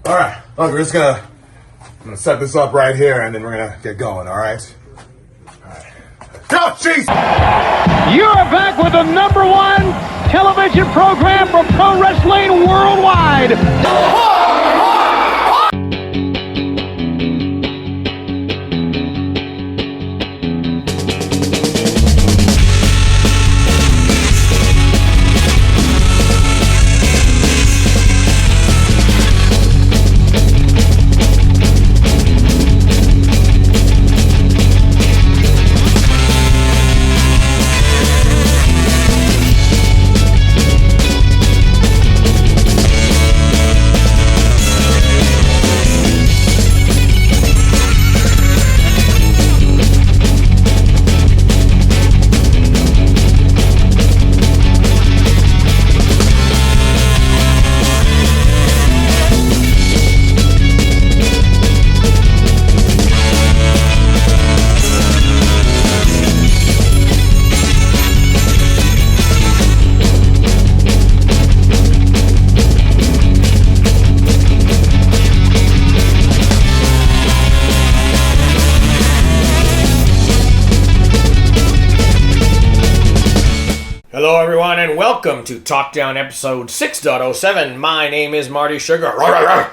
All right, look, I'm gonna set this up right here, and then we're gonna get going. All right. Go, jeez! You're back with the #1 television program for pro wrestling worldwide. Hello everyone and welcome to TalkDown episode 6.07. My name is Marty Sugar.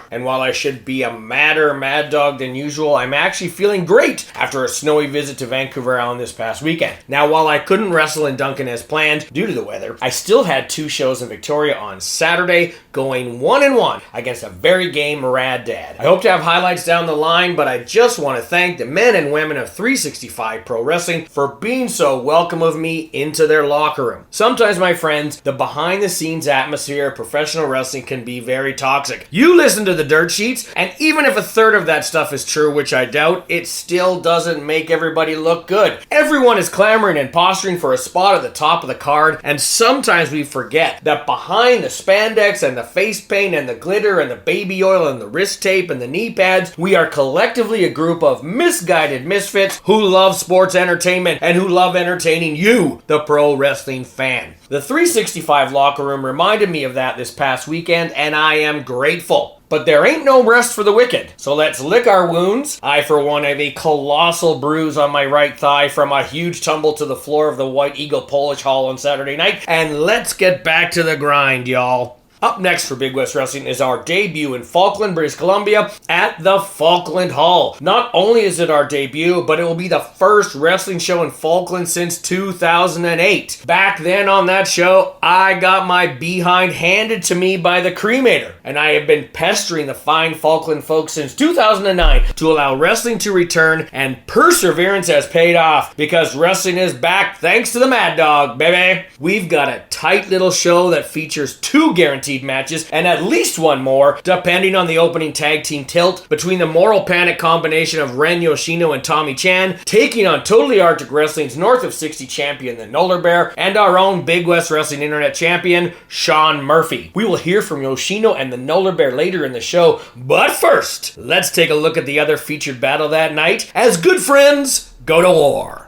And while I should be a madder mad dog than usual, I'm actually feeling great after a snowy visit to Vancouver Island this past weekend. Now while I couldn't wrestle in Duncan as planned due to the weather, I still had 2 shows in Victoria on Saturday, going 1-1 against a very game Rad Dad. I hope to have highlights down the line, but I just want to thank the men and women of 365 Pro Wrestling for being so welcome of me into their locker room. Sometimes, my friends, the behind-the-scenes atmosphere of professional wrestling can be very toxic. You listen to the dirt sheets, and even if a third of that stuff is true, which I doubt, it still doesn't make everybody look good. Everyone is clamoring and posturing for a spot at the top of the card, and sometimes we forget that behind the spandex and the face paint and the glitter and the baby oil and the wrist tape and the knee pads, we are collectively a group of misguided misfits who love sports entertainment and who love entertaining you, the pro wrestling fan. The 365 locker room reminded me of that this past weekend, and I am grateful. But there ain't no rest for the wicked, so let's lick our wounds. I, for one, have a colossal bruise on my right thigh from a huge tumble to the floor of the White Eagle Polish Hall on Saturday night, and let's get back to the grind, y'all. Up next for Big West Wrestling is our debut in Falkland, British Columbia at the Falkland Hall. Not only is it our debut, but it will be the first wrestling show in Falkland since 2008. Back then on that show, I got my behind handed to me by the cremator, and I have been pestering the fine Falkland folks since 2009 to allow wrestling to return, and perseverance has paid off because wrestling is back thanks to the Mad Dog, baby. We've got a tight little show that features 2 guaranteed matches and at least 1 more, depending on the opening tag team tilt, between the Moral Panic combination of Ren Yoshino and Tommy Chan, taking on Totally Arctic Wrestling's North of 60 champion, the Noller Bear, and our own Big West Wrestling Internet champion, Sean Murphy. We will hear from Yoshino and the Noller Bear later in the show, but first, let's take a look at the other featured battle that night as good friends go to war.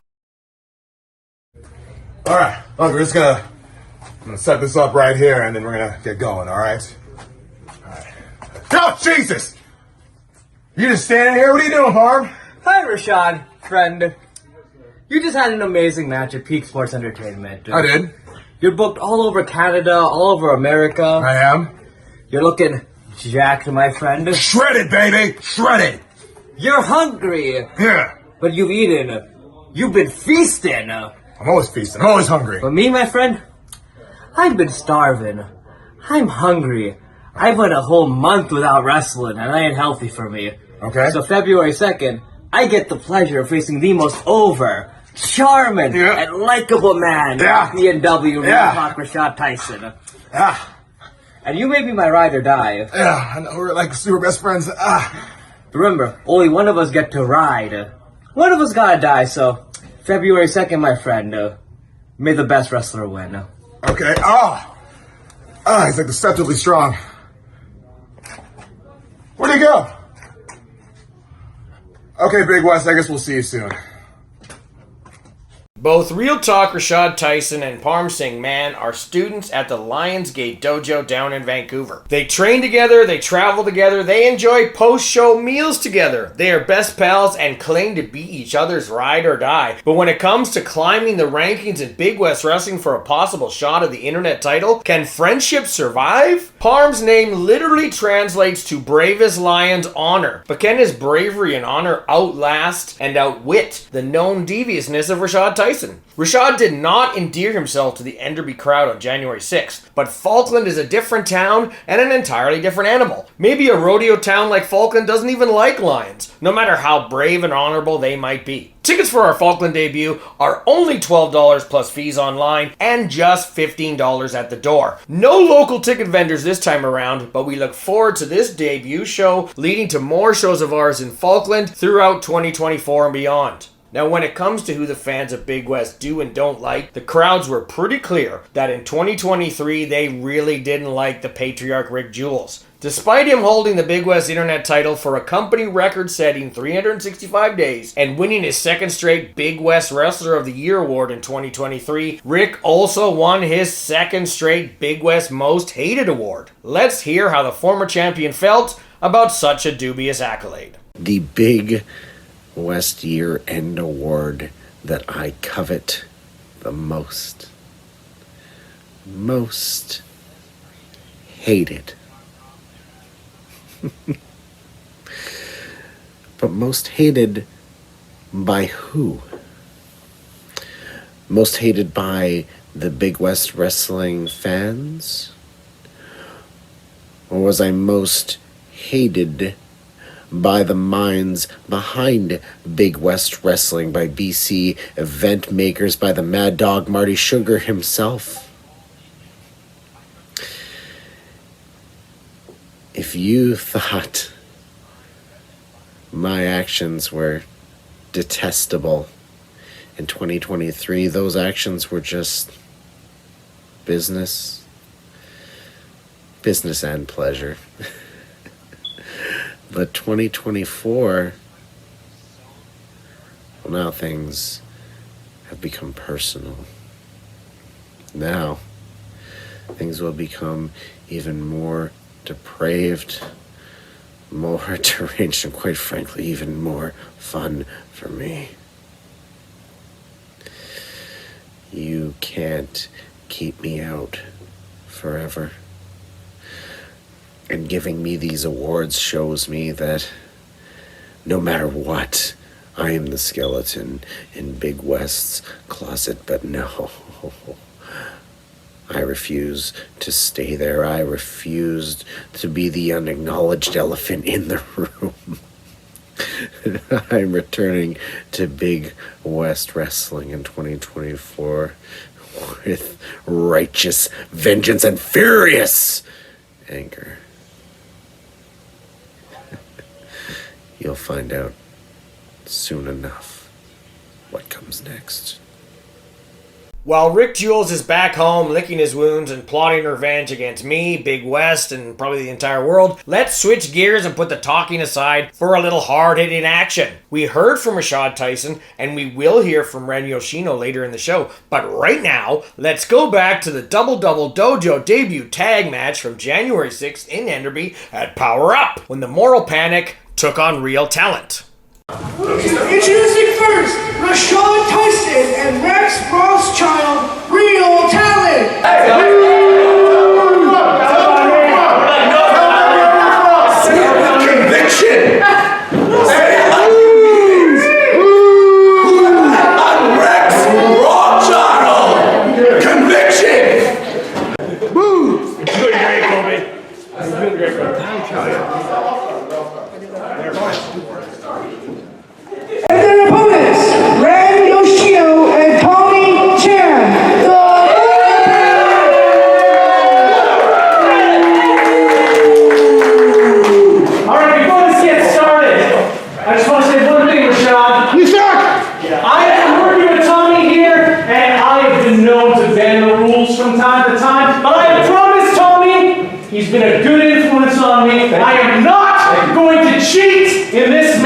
All right, look, I'm gonna set this up right here, and then we're gonna get going. All right. Go, Jesus! You just standing here? What are you doing, Parm? Hi, Rashad, friend. You just had an amazing match at Peak Sports Entertainment. I did. You're booked all over Canada, all over America. I am. You're looking jacked, my friend. Shredded, baby! Shredded! You're hungry. Yeah. But you've eaten. You've been feasting. I'm always feasting. I'm always hungry. But me, my friend, I've been starving. I'm hungry. I've went a whole month without wrestling, and that ain't healthy for me. Okay. So February 2nd, I get the pleasure of facing the most charming, and likable man in PNW, Rashad Tyson. Yeah. And you may be my ride or die. Yeah, I know, we're like super best friends. Remember, only one of us get to ride. One of us gotta die, so February 2nd, my friend, may the best wrestler win. Okay. He's like deceptively strong. Where'd he go? Okay, Big West, I guess we'll see you soon. Both Real Talk Rashad Tyson and Parm Singh Mann are students at the Lionsgate Dojo down in Vancouver. They train together, they travel together, they enjoy post-show meals together. They are best pals and claim to be each other's ride or die. But when it comes to climbing the rankings in Big West Wrestling for a possible shot at the internet title, can friendship survive? Parm's name literally translates to bravest lion's honor. But can his bravery and honor outlast and outwit the known deviousness of Rashad Tyson? Rashad did not endear himself to the Enderby crowd on January 6th, but Falkland is a different town and an entirely different animal. Maybe a rodeo town like Falkland doesn't even like lions, no matter how brave and honorable they might be. Tickets for our Falkland debut are only $12 plus fees online and just $15 at the door. No local ticket vendors this time around, but we look forward to this debut show leading to more shows of ours in Falkland throughout 2024 and beyond. Now, when it comes to who the fans of Big West do and don't like, the crowds were pretty clear that in 2023 they really didn't like the patriarch Rick Jules. Despite him holding the Big West Internet title for a company record-setting 365 days and winning his second straight Big West Wrestler of the Year award in 2023, Rick also won his second straight Big West Most Hated award. Let's hear how the former champion felt about such a dubious accolade. The Big West Year End Award that I covet the most. Most hated. But most hated by who? Most hated by the Big West Wrestling fans? Or was I most hated by the minds behind Big West Wrestling, by BC event makers, by the Mad Dog Marty Sugar himself? If you thought my actions were detestable in 2023, those actions were just business and pleasure. But 2024, well, now things have become personal. Now, things will become even more depraved, more deranged, and quite frankly, even more fun for me. You can't keep me out forever. And giving me these awards shows me that no matter what, I am the skeleton in Big West's closet. But no, I refuse to stay there. I refused to be the unacknowledged elephant in the room. I'm returning to Big West Wrestling in 2024 with righteous vengeance and furious anger. You'll find out soon enough what comes next. While Rick Jules is back home licking his wounds and plotting revenge against me, Big West, and probably the entire world, let's switch gears and put the talking aside for a little hard-hitting action. We heard from Rashad Tyson, and we will hear from Ren Yoshino later in the show, but right now, let's go back to the Double Double Dojo debut tag match from January 6th in Enderby at Power Up, when the Moral Panic took on Real Talent. Introducing first, Rashad Tyson and Rex Rothschild, Real Talent. Conviction! Rex Rothschild! Conviction! Woo! Doing great, Kobe. Doing great, Kobe. And their opponents, Ren Yoshino and Tommy Chan. All right, before this gets started, I just want to say one thing, Rashad. You suck! I am working with Tommy here, and I have been known to bend the rules from time to time, but I promise Tommy, he's been a good influence on me. I am not going to cheat in this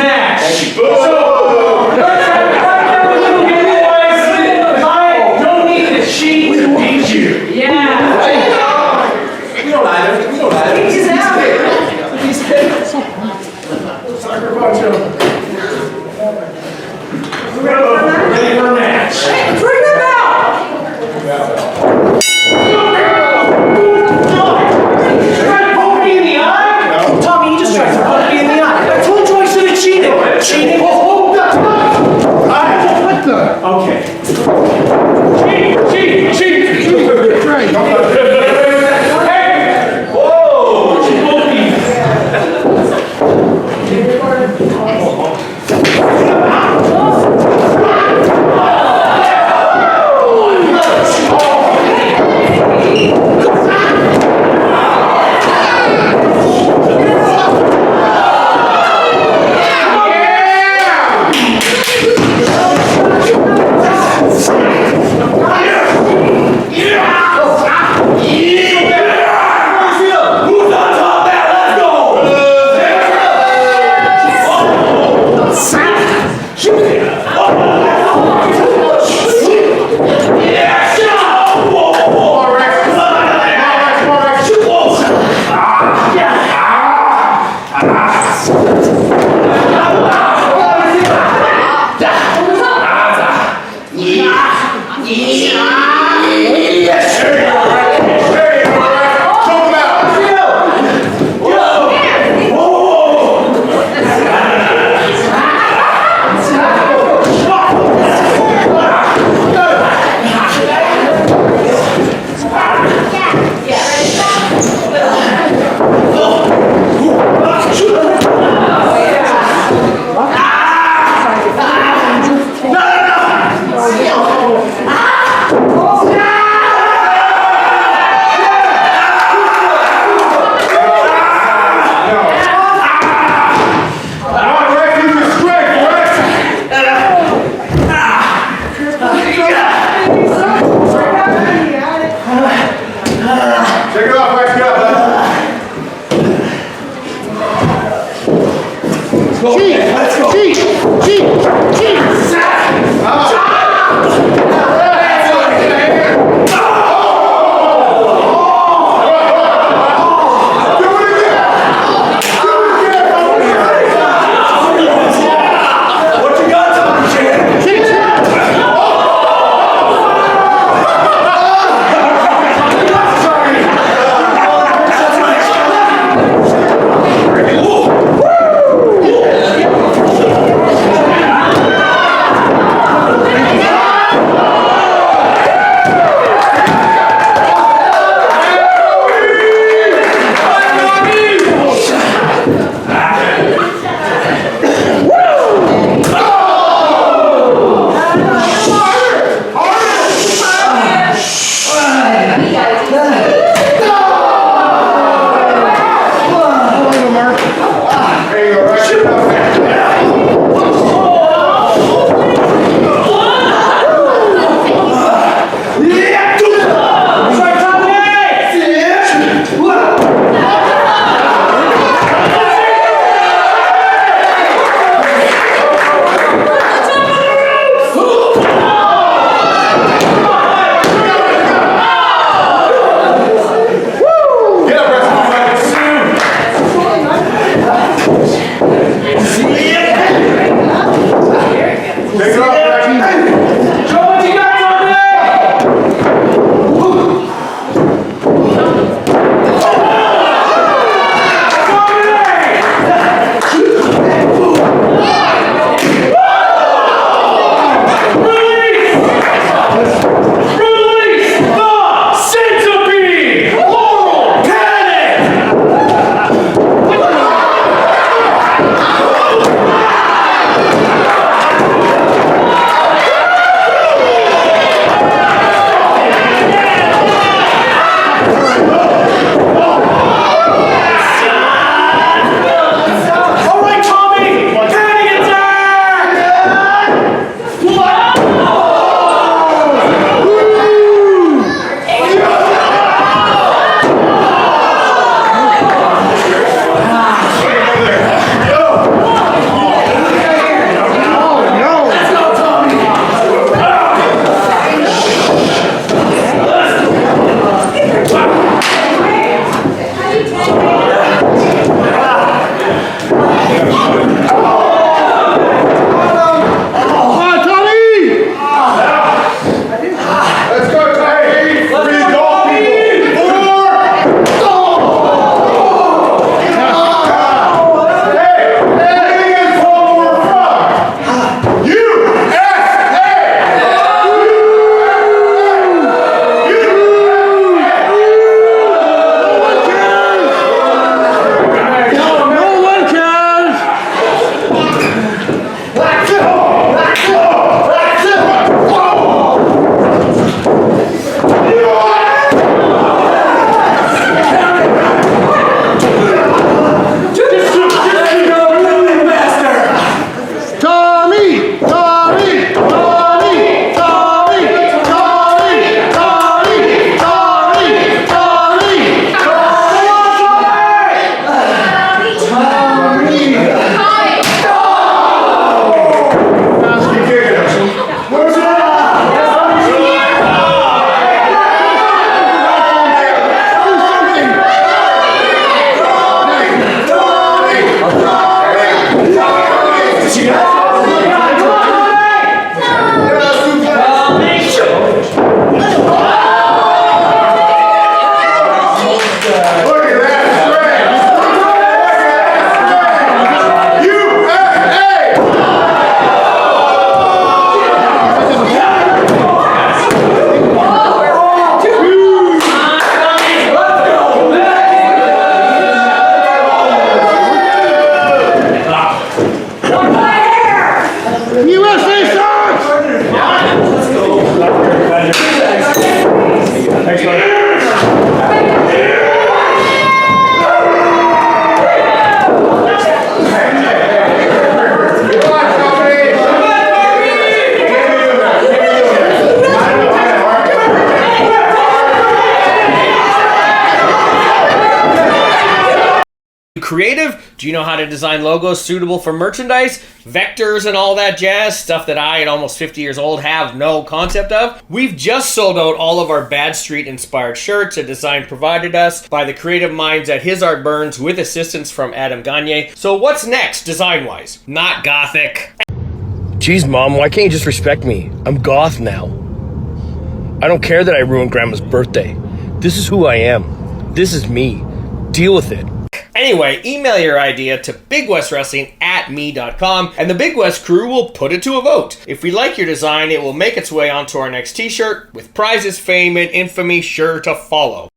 cheating? Okay. Cheat! Right. Creative? Do you know how to design logos suitable for merchandise? Vectors and all that jazz? Stuff that I, at almost 50 years old, have no concept of? We've just sold out all of our Bad Street inspired shirts, a design provided us by the creative minds at His Art Burns with assistance from Adam Gagne. So what's next, design-wise? Not gothic. Jeez, Mom, why can't you just respect me? I'm goth now. I don't care that I ruined Grandma's birthday. This is who I am. This is me. Deal with it. Anyway, email your idea to bigwestwrestling@me.com and the Big West crew will put it to a vote. If we like your design, it will make its way onto our next t-shirt with prizes, fame, and infamy sure to follow.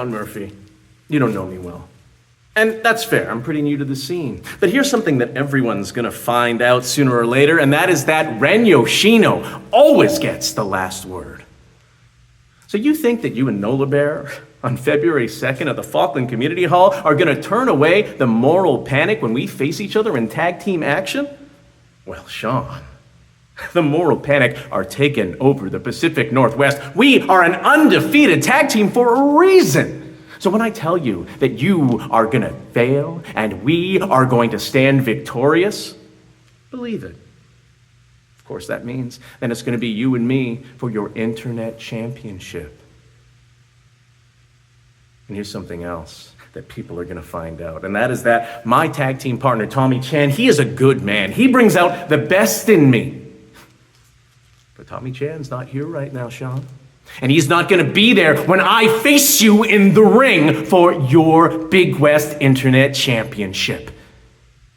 Sean Murphy, you don't know me well. And that's fair, I'm pretty new to the scene. But here's something that everyone's gonna find out sooner or later, and that is that Ren Yoshino always gets the last word. So you think that you and Nola Bear on February 2nd at the Falkland Community Hall are gonna turn away the moral panic when we face each other in tag team action? Well, Sean, the moral panic are taking over the Pacific Northwest. We are an undefeated tag team for a reason. So when I tell you that you are gonna fail and we are going to stand victorious, believe it. Of course, that means then it's gonna be you and me for your internet championship. And here's something else that people are gonna find out, and that is that my tag team partner, Tommy Chan, he is a good man. He brings out the best in me. But Tommy Chan's not here right now, Sean. And he's not gonna be there when I face you in the ring for your Big West Internet Championship.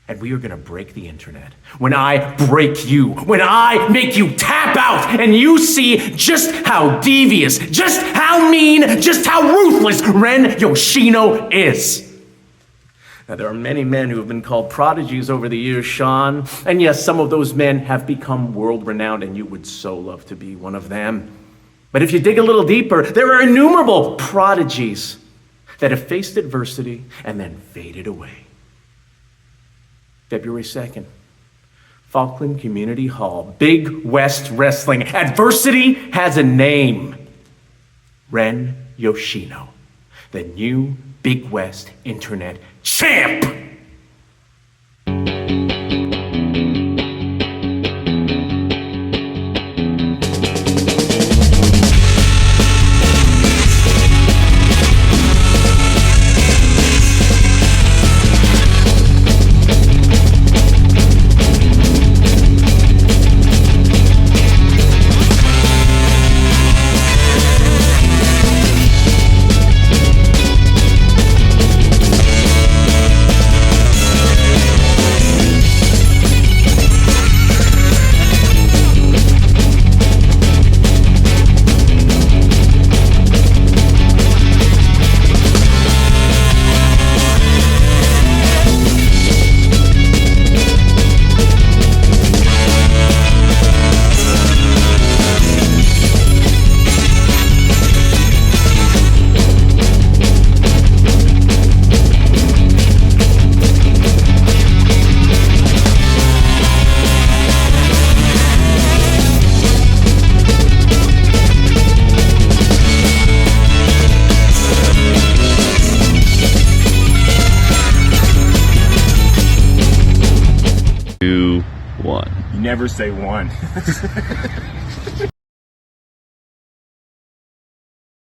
And we are gonna break the internet. When I break you, when I make you tap out and you see just how devious, just how mean, just how ruthless Ren Yoshino is. Now, there are many men who have been called prodigies over the years, Sean. And yes, some of those men have become world-renowned, and you would so love to be one of them. But if you dig a little deeper, there are innumerable prodigies that have faced adversity and then faded away. February 2nd, Falkland Community Hall, Big West Wrestling. Adversity has a name. Ren Yoshino, the new Big West Internet Champ! Never say one.